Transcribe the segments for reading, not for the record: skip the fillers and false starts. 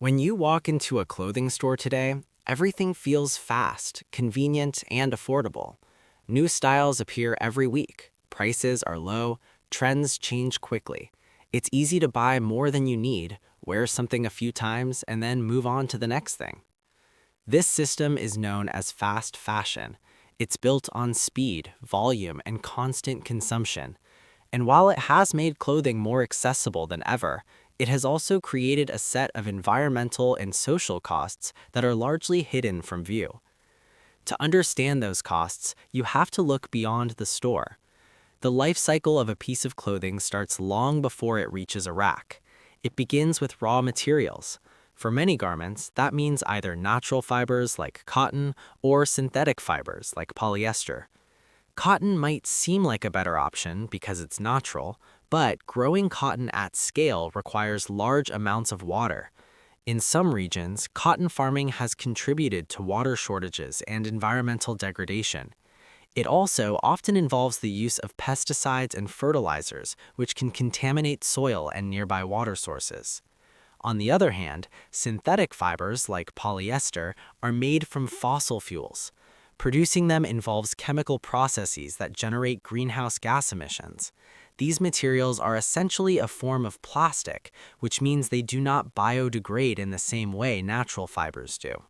When you walk into a clothing store today, everything feels fast, convenient, and affordable. New styles appear every week, prices are low, trends change quickly. It's easy to buy more than you need, wear something a few times, and then move on to the next thing. This system is known as fast fashion. It's built on speed, volume, and constant consumption. And while it has made clothing more accessible than ever, it has also created a set of environmental and social costs that are largely hidden from view. To understand those costs, you have to look beyond the store. The life cycle of a piece of clothing starts long before it reaches a rack. It begins with raw materials. For many garments, that means either natural fibers like cotton or synthetic fibers like polyester. Cotton might seem like a better option because it's natural, but growing cotton at scale requires large amounts of water. In some regions, cotton farming has contributed to water shortages and environmental degradation. It also often involves the use of pesticides and fertilizers, which can contaminate soil and nearby water sources. On the other hand, synthetic fibers like polyester are made from fossil fuels. Producing them involves chemical processes that generate greenhouse gas emissions. These materials are essentially a form of plastic, which means they do not biodegrade in the same way natural fibers do.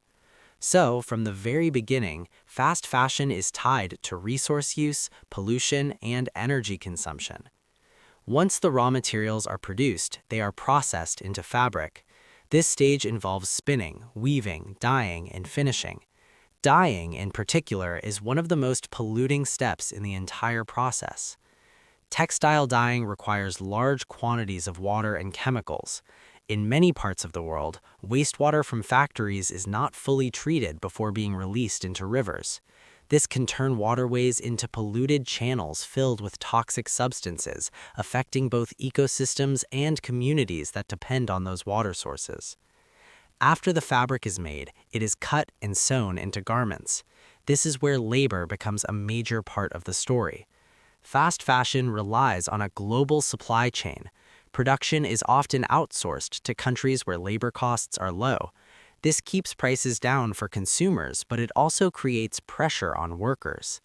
So, from the very beginning, fast fashion is tied to resource use, pollution, and energy consumption. Once the raw materials are produced, they are processed into fabric. This stage involves spinning, weaving, dyeing, and finishing. Dyeing, in particular, is one of the most polluting steps in the entire process. Textile dyeing requires large quantities of water and chemicals. In many parts of the world, wastewater from factories is not fully treated before being released into rivers. This can turn waterways into polluted channels filled with toxic substances, affecting both ecosystems and communities that depend on those water sources. After the fabric is made, it is cut and sewn into garments. This is where labor becomes a major part of the story. Fast fashion relies on a global supply chain. Production is often outsourced to countries where labor costs are low. This keeps prices down for consumers, but it also creates pressure on workers.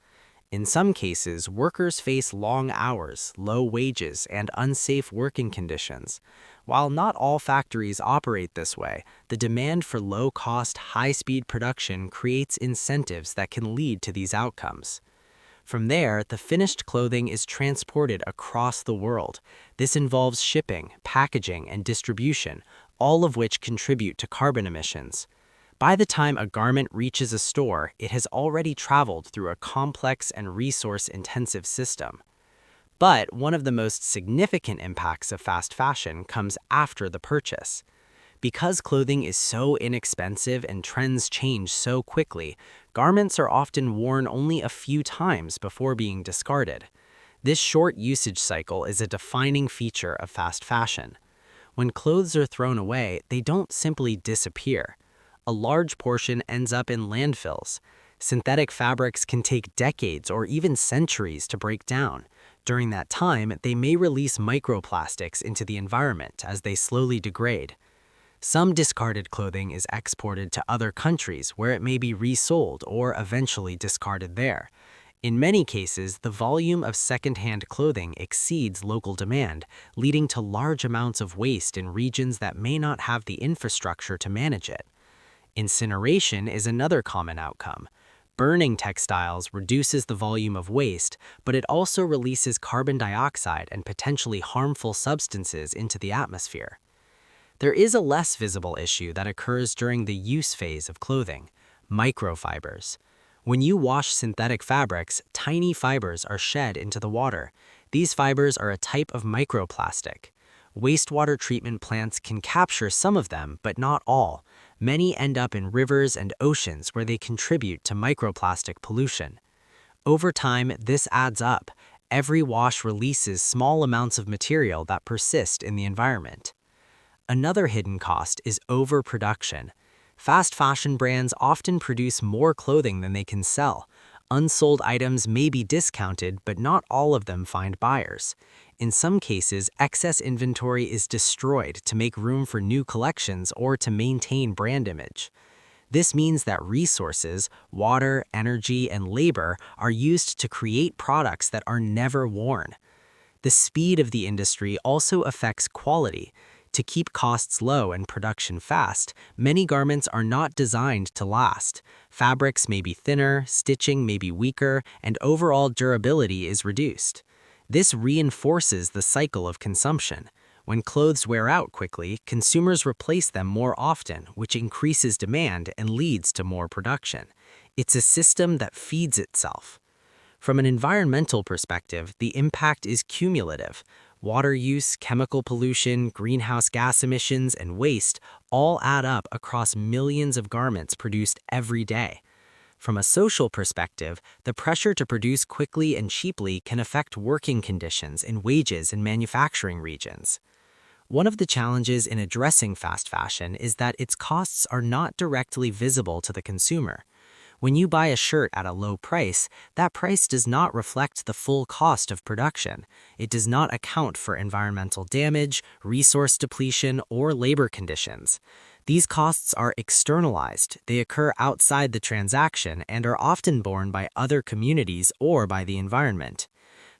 In some cases, workers face long hours, low wages, and unsafe working conditions. While not all factories operate this way, the demand for low-cost, high-speed production creates incentives that can lead to these outcomes. From there, the finished clothing is transported across the world. This involves shipping, packaging, and distribution, all of which contribute to carbon emissions. By the time a garment reaches a store, it has already traveled through a complex and resource-intensive system. But one of the most significant impacts of fast fashion comes after the purchase. Because clothing is so inexpensive and trends change so quickly, garments are often worn only a few times before being discarded. This short usage cycle is a defining feature of fast fashion. When clothes are thrown away, they don't simply disappear. A large portion ends up in landfills. Synthetic fabrics can take decades or even centuries to break down. During that time, they may release microplastics into the environment as they slowly degrade. Some discarded clothing is exported to other countries where it may be resold or eventually discarded there. In many cases, the volume of secondhand clothing exceeds local demand, leading to large amounts of waste in regions that may not have the infrastructure to manage it. Incineration is another common outcome. Burning textiles reduces the volume of waste, but it also releases carbon dioxide and potentially harmful substances into the atmosphere. There is a less visible issue that occurs during the use phase of clothing: microfibers. When you wash synthetic fabrics, tiny fibers are shed into the water. These fibers are a type of microplastic. Wastewater treatment plants can capture some of them, but not all. Many end up in rivers and oceans where they contribute to microplastic pollution. Over time, this adds up. Every wash releases small amounts of material that persist in the environment. Another hidden cost is overproduction. Fast fashion brands often produce more clothing than they can sell. Unsold items may be discounted, but not all of them find buyers. In some cases, excess inventory is destroyed to make room for new collections or to maintain brand image. This means that resources, water, energy, and labor are used to create products that are never worn. The speed of the industry also affects quality. To keep costs low and production fast, many garments are not designed to last. Fabrics may be thinner, stitching may be weaker, and overall durability is reduced. This reinforces the cycle of consumption. When clothes wear out quickly, consumers replace them more often, which increases demand and leads to more production. It's a system that feeds itself. From an environmental perspective, the impact is cumulative. Water use, chemical pollution, greenhouse gas emissions, and waste all add up across millions of garments produced every day. From a social perspective, the pressure to produce quickly and cheaply can affect working conditions and wages in manufacturing regions. One of the challenges in addressing fast fashion is that its costs are not directly visible to the consumer. When you buy a shirt at a low price, that price does not reflect the full cost of production. It does not account for environmental damage, resource depletion, or labor conditions. These costs are externalized. They occur outside the transaction and are often borne by other communities or by the environment.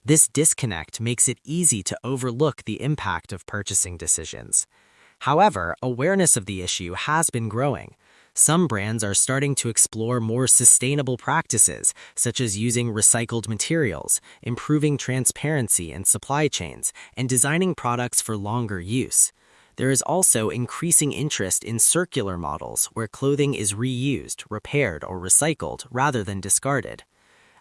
This disconnect makes it easy to overlook the impact of purchasing decisions. However, awareness of the issue has been growing. Some brands are starting to explore more sustainable practices, such as using recycled materials, improving transparency in supply chains, and designing products for longer use. There is also increasing interest in circular models where clothing is reused, repaired, or recycled rather than discarded.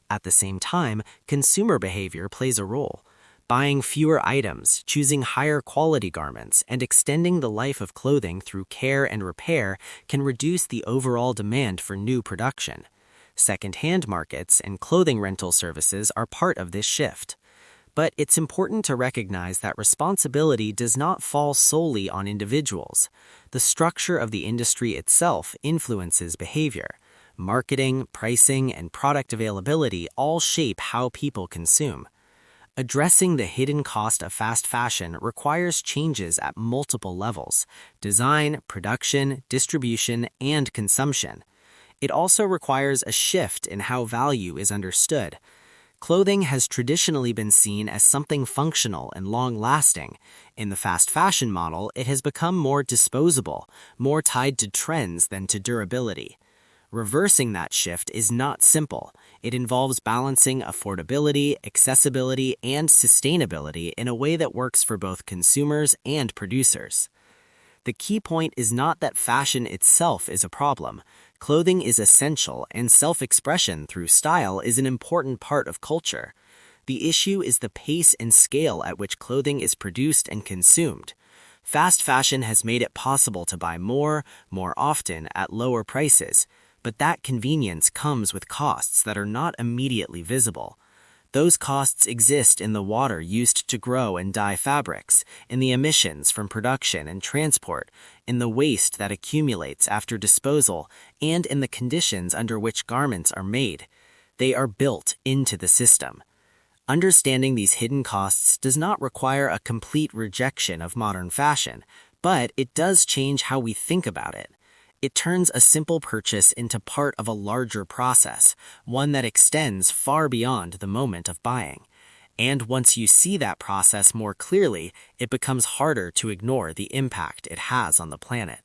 At the same time, consumer behavior plays a role. Buying fewer items, choosing higher quality garments, and extending the life of clothing through care and repair can reduce the overall demand for new production. Second-hand markets and clothing rental services are part of this shift. But it's important to recognize that responsibility does not fall solely on individuals. The structure of the industry itself influences behavior. Marketing, pricing, and product availability all shape how people consume. Addressing the hidden cost of fast fashion requires changes at multiple levels: design, production, distribution, and consumption. It also requires a shift in how value is understood. Clothing has traditionally been seen as something functional and long-lasting. In the fast fashion model, it has become more disposable, more tied to trends than to durability. Reversing that shift is not simple. It involves balancing affordability, accessibility, and sustainability in a way that works for both consumers and producers. The key point is not that fashion itself is a problem. Clothing is essential, and self-expression through style is an important part of culture. The issue is the pace and scale at which clothing is produced and consumed. Fast fashion has made it possible to buy more often, at lower prices. But that convenience comes with costs that are not immediately visible. Those costs exist in the water used to grow and dye fabrics, in the emissions from production and transport, in the waste that accumulates after disposal, and in the conditions under which garments are made. They are built into the system. Understanding these hidden costs does not require a complete rejection of modern fashion, but it does change how we think about it. It turns a simple purchase into part of a larger process, one that extends far beyond the moment of buying. And once you see that process more clearly, it becomes harder to ignore the impact it has on the planet.